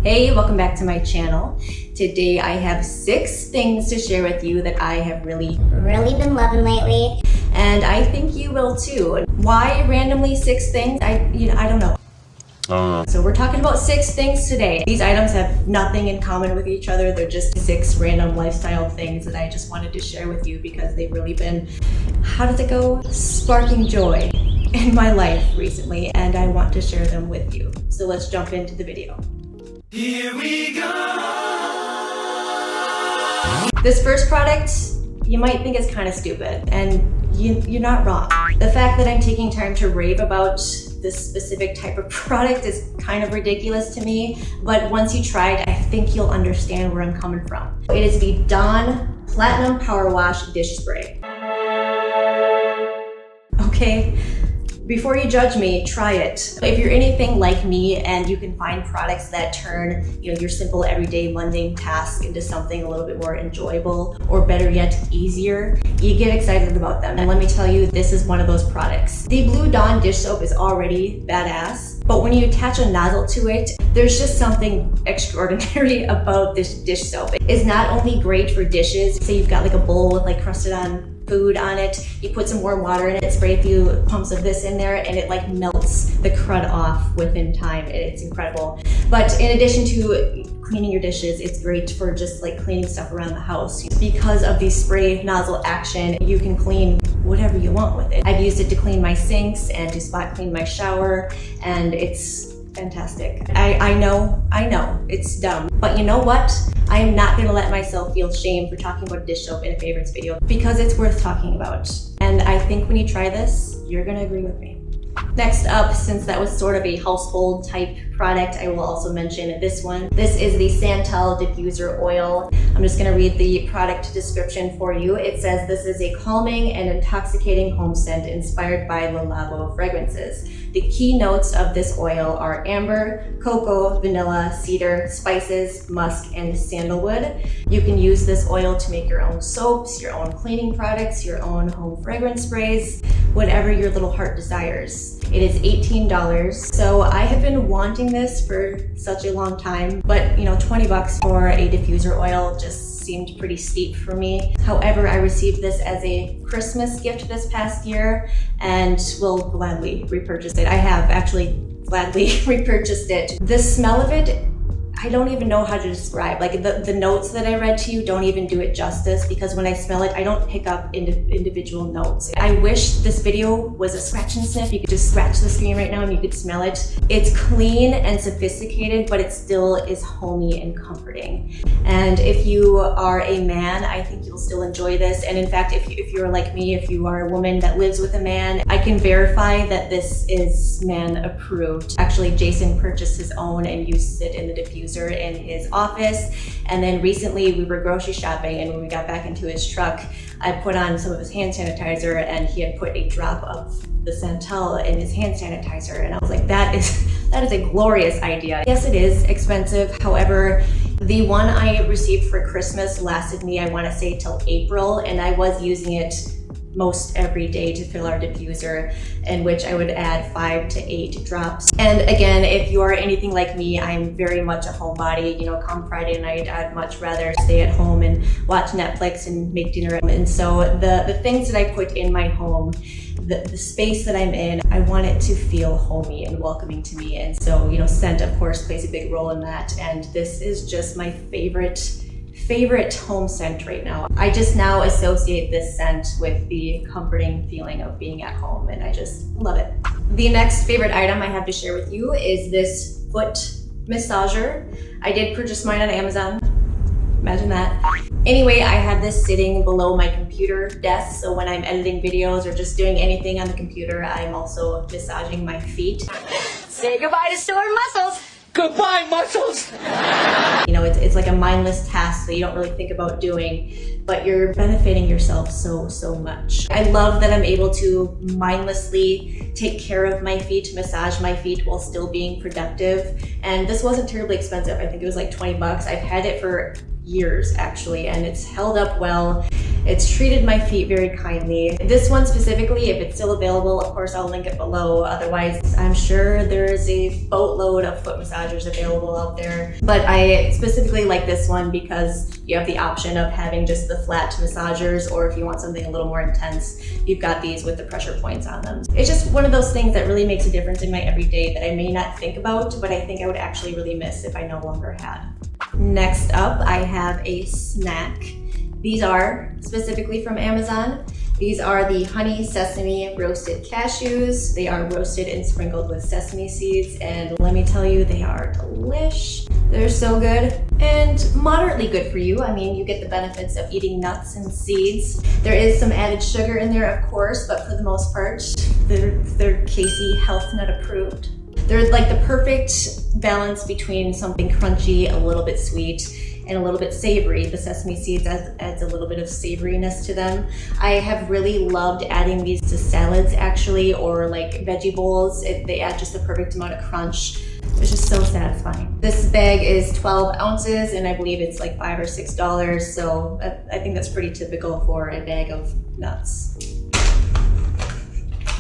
Hey, welcome back to my channel. Today I have 6 things to share with you that I have really been loving lately. And I think you will too. Why randomly 6 things? I don't know. So we're talking about 6 things today. These items have nothing in common with each other. They're just 6 random lifestyle things that I just wanted to share with you because they've really been, how does it go? Sparking joy in my life recently, and I want to share them with you. So let's jump into the video. Here we go! This first product, you might think is kind of stupid, and you're not wrong. The fact that I'm taking time to rave about this specific type of product is kind of ridiculous to me, but once you try it, I think you'll understand where I'm coming from. It is the Dawn Platinum Power Wash Dish Spray. Okay? Before you judge me, try it. If you're anything like me and you can find products that turn your simple everyday mundane task into something a little bit more enjoyable, or better yet, easier, you get excited about them. And let me tell you, this is one of those products. The Blue Dawn dish soap is already badass, but when you attach a nozzle to it, there's just something extraordinary about this dish soap. It's not only great for dishes, say you've got like a bowl with like crusted on food on it, you put some warm water in it, spray a few pumps of this in there, and it like melts the crud off within time. It's incredible. But in addition to cleaning your dishes, it's great for just like cleaning stuff around the house. Because of the spray nozzle action, you can clean whatever you want with it. I've used it to clean my sinks and to spot clean my shower, and it's fantastic. I know, it's dumb, but you know what? I am not gonna let myself feel shame for talking about dish soap in a favorites video because it's worth talking about. And I think when you try this, you're gonna agree with me. Next up, since that was sort of a household type product, I will also mention this one. This is the Santal Diffuser Oil. I'm just gonna read the product description for you. It says this is a calming and intoxicating home scent inspired by Le Labo fragrances. The key notes of this oil are amber, cocoa, vanilla, cedar, spices, musk, and sandalwood. You can use this oil to make your own soaps, your own cleaning products, your own home fragrance sprays, whatever your little heart desires. It is $18. So I have been wanting this for such a long time, but 20 bucks for a diffuser oil just seemed pretty steep for me. However, I received this as a Christmas gift this past year and will gladly repurchase it. I have actually gladly repurchased it. The smell of it, I don't even know how to describe. Like the notes that I read to you don't even do it justice because when I smell it, I don't pick up individual notes. I wish this video was a scratch and sniff. You could just scratch the screen right now and you could smell it. It's clean and sophisticated, but it still is homey and comforting. And if you are a man, I think you'll still enjoy this. And in fact, if you're like me, if you are a woman that lives with a man, I can verify that this is man approved. Actually, Jason purchased his own and uses it in the diffuser in his office. And then recently we were grocery shopping, and when we got back into his truck, I put on some of his hand sanitizer, and he had put a drop of the Santal in his hand sanitizer, and I was like, that is a glorious idea. Yes, it is expensive. However, the one I received for Christmas lasted me, I want to say, till April, and I was using it most every day to fill our diffuser, in which I would add 5 to 8 drops. And again, if you are anything like me, I'm very much a homebody. Come Friday night, I'd much rather stay at home and watch Netflix and make dinner. And so the things that I put in my home, the space that I'm in, I want it to feel homey and welcoming to me. And so, scent, of course, plays a big role in that. And this is just my favorite home scent right now. I just now associate this scent with the comforting feeling of being at home, and I just love it. The next favorite item I have to share with you is this foot massager. I did purchase mine on Amazon. Imagine that. Anyway, I have this sitting below my computer desk, so when I'm editing videos or just doing anything on the computer, I'm also massaging my feet. Say goodbye to sore muscles. Goodbye, muscles! It's like a mindless task that you don't really think about doing, but you're benefiting yourself so much. I love that I'm able to mindlessly take care of my feet, massage my feet while still being productive. And this wasn't terribly expensive. I think it was like 20 bucks. I've had it for years actually, and it's held up well. It's treated my feet very kindly. This one specifically, if it's still available, of course I'll link it below. Otherwise, I'm sure there's a boatload of foot massagers available out there. But I specifically like this one because you have the option of having just the flat massagers, or if you want something a little more intense, you've got these with the pressure points on them. It's just one of those things that really makes a difference in my everyday that I may not think about, but I think I would actually really miss if I no longer had. Next up, I have a snack. These are specifically from Amazon. These are the honey sesame roasted cashews. They are roasted and sprinkled with sesame seeds, and let me tell you, they are delish. They're so good and moderately good for you. I mean, you get the benefits of eating nuts and seeds. There is some added sugar in there, of course, but for the most part, they're Casey Health Nut approved. They're like the perfect balance between something crunchy, a little bit sweet, and a little bit savory. The sesame seeds adds a little bit of savoriness to them. I have really loved adding these to salads actually, or like veggie bowls. They add just the perfect amount of crunch. It's just so satisfying. This bag is 12 ounces and I believe it's like $5 or $6. So I think that's pretty typical for a bag of nuts.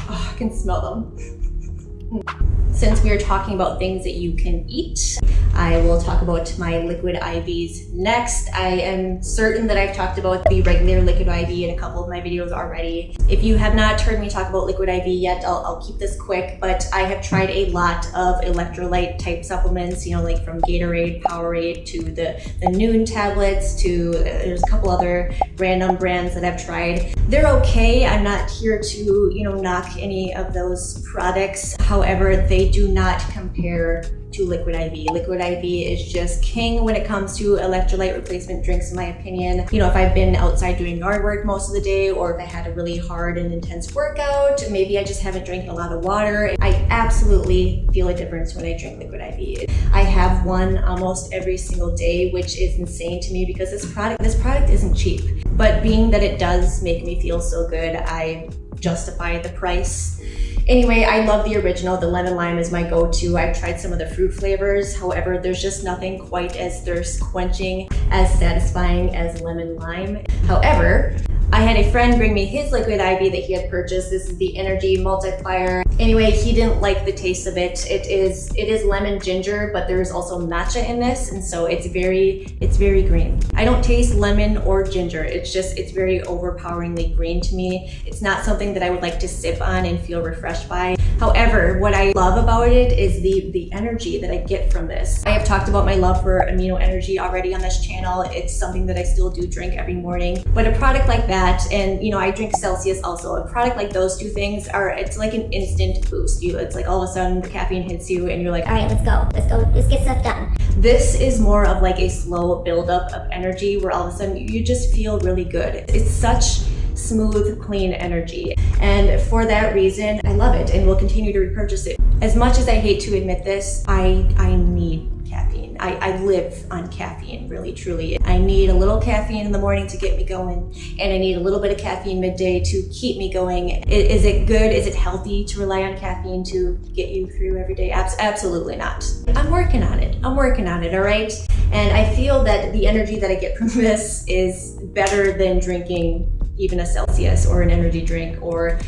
Oh, I can smell them. Since we are talking about things that you can eat, I will talk about my liquid IVs next. I am certain that I've talked about the regular liquid IV in a couple of my videos already. If you have not heard me talk about liquid IV yet, I'll keep this quick, but I have tried a lot of electrolyte type supplements, you know, like from Gatorade, Powerade, to the Noon tablets, to there's a couple other random brands that I've tried. They're okay. I'm not here to, you know, knock any of those products. However, they do not compare to liquid IV. Liquid IV is just king when it comes to electrolyte replacement drinks, in my opinion. You know, if I've been outside doing yard work most of the day, or if I had a really hard and intense workout, maybe I just haven't drank a lot of water, I absolutely feel a difference when I drink liquid IV. I have one almost every single day, which is insane to me because this product isn't cheap. But being that it does make me feel so good, I justify the price. Anyway, I love the original. The lemon lime is my go-to. I've tried some of the fruit flavors. However, there's just nothing quite as thirst quenching, as satisfying as lemon lime. However, I had a friend bring me his liquid IV that he had purchased. This is the Energy Multiplier. Anyway, he didn't like the taste of it. It is lemon ginger, but there is also matcha in this, and so it's very green. I don't taste lemon or ginger. It's very overpoweringly green to me. It's not something that I would like to sip on and feel refreshed by. However, what I love about it is the energy that I get from this. I have talked about my love for amino energy already on this channel. It's something that I still do drink every morning. But a product like that, and you know, I drink Celsius also. A product like those two things it's like an instant boost. It's like all of a sudden the caffeine hits you and you're like, all right, let's go, let's get stuff done. This is more of like a slow buildup of energy where all of a sudden you just feel really good. It's such smooth, clean energy. And for that reason, I love it and will continue to repurchase it. As much as I hate to admit this, I need caffeine. I live on caffeine, really, truly. I need a little caffeine in the morning to get me going, and I need a little bit of caffeine midday to keep me going. Is it good? Is it healthy to rely on caffeine to get you through every day? Absolutely not. I'm working on it, all right? And I feel that the energy that I get from this is better than drinking even a Celsius or an energy drink or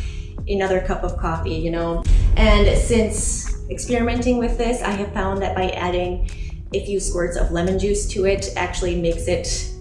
another cup of coffee, you know? And since experimenting with this, I have found that by adding a few squirts of lemon juice to it actually makes it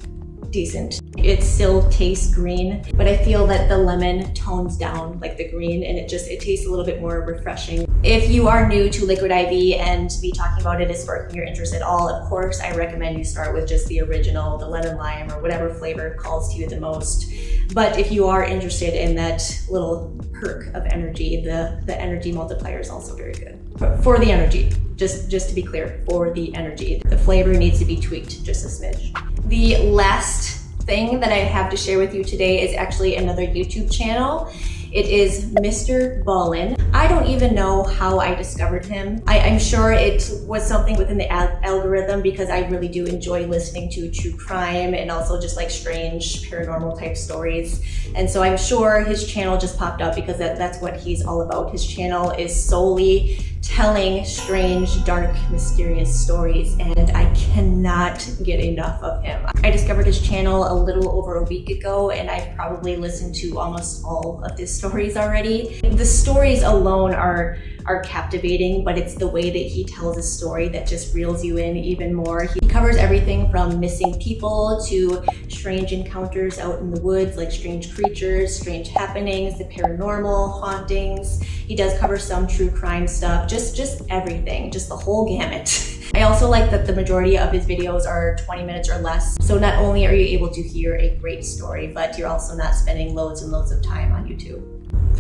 decent. It still tastes green, but I feel that the lemon tones down like the green, and it tastes a little bit more refreshing. If you are new to liquid IV and me talking about it is sparking your interest at all, of course I recommend you start with just the original, the lemon lime, or whatever flavor calls to you the most. But if you are interested in that little perk of energy, the energy multiplier is also very good. For the energy, just to be clear, for the energy. The flavor needs to be tweaked just a smidge. The last thing that I have to share with you today is actually another YouTube channel. It is Mr Ballen. I don't even know how I discovered him. I'm sure it was something within the algorithm because I really do enjoy listening to true crime and also just like strange paranormal type stories. And so I'm sure his channel just popped up because that's what he's all about. His channel is solely telling strange, dark, mysterious stories, and I cannot get enough of him. I discovered his channel a little over a week ago, and I've probably listened to almost all of his stories already. The stories alone are captivating, but it's the way that he tells a story that just reels you in even more. He covers everything from missing people to strange encounters out in the woods, like strange creatures, strange happenings, the paranormal, hauntings. He does cover some true crime stuff, just everything, just the whole gamut. I also like that the majority of his videos are 20 minutes or less. So not only are you able to hear a great story, but you're also not spending loads and loads of time on YouTube.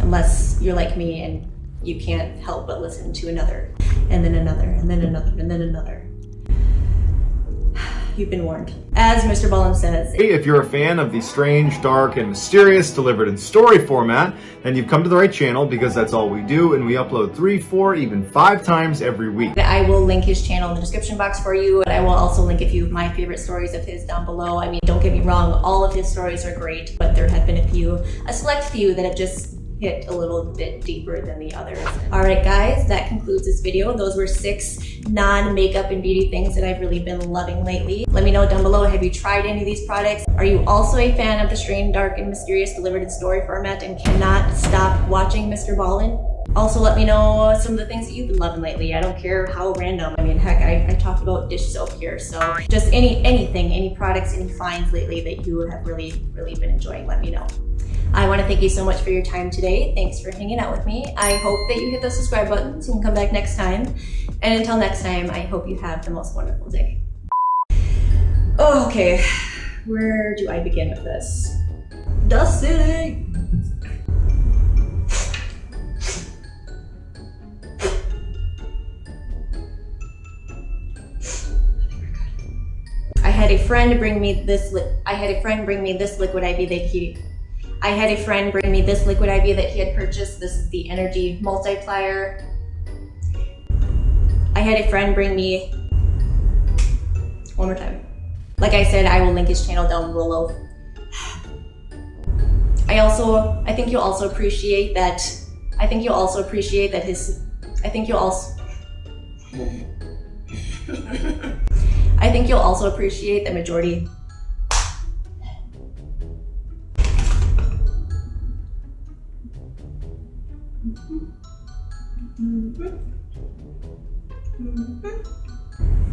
Unless you're like me and you can't help but listen to another, and then another, and then another, and then another. You've been warned. As Mr. Ballen says, if you're a fan of the strange, dark, and mysterious delivered in story format, then you've come to the right channel because that's all we do, and we upload 3, 4, even 5 times every week. I will link his channel in the description box for you, and I will also link a few of my favorite stories of his down below. I mean, don't get me wrong, all of his stories are great, but there have been a select few that have just hit a little bit deeper than the others. All right, guys, that concludes this video. Those were 6 non-makeup and beauty things that I've really been loving lately. Let me know down below, have you tried any of these products? Are you also a fan of the strange, dark, and mysterious delivered in story format and cannot stop watching Mr. Ballen? Also, let me know some of the things that you've been loving lately. I don't care how random. I mean, heck, I talked about dish soap here. So just anything, any products, any finds lately that you have really been enjoying, let me know. I want to thank you so much for your time today. Thanks for hanging out with me. I hope that you hit the subscribe button so you can come back next time. And until next time, I hope you have the most wonderful day. Oh, okay, where do I begin with this? Dust City! I had a friend bring me this liquid IV that he had purchased. This is the energy multiplier. I had a friend bring me, one more time. Like I said, I will link his channel down below. I think you'll also appreciate that majority.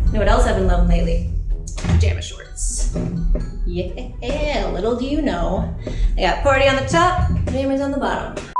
You know what else I've been loving lately? Pajama shorts. Yeah, little do you know. I got party on the top, pajamas on the bottom.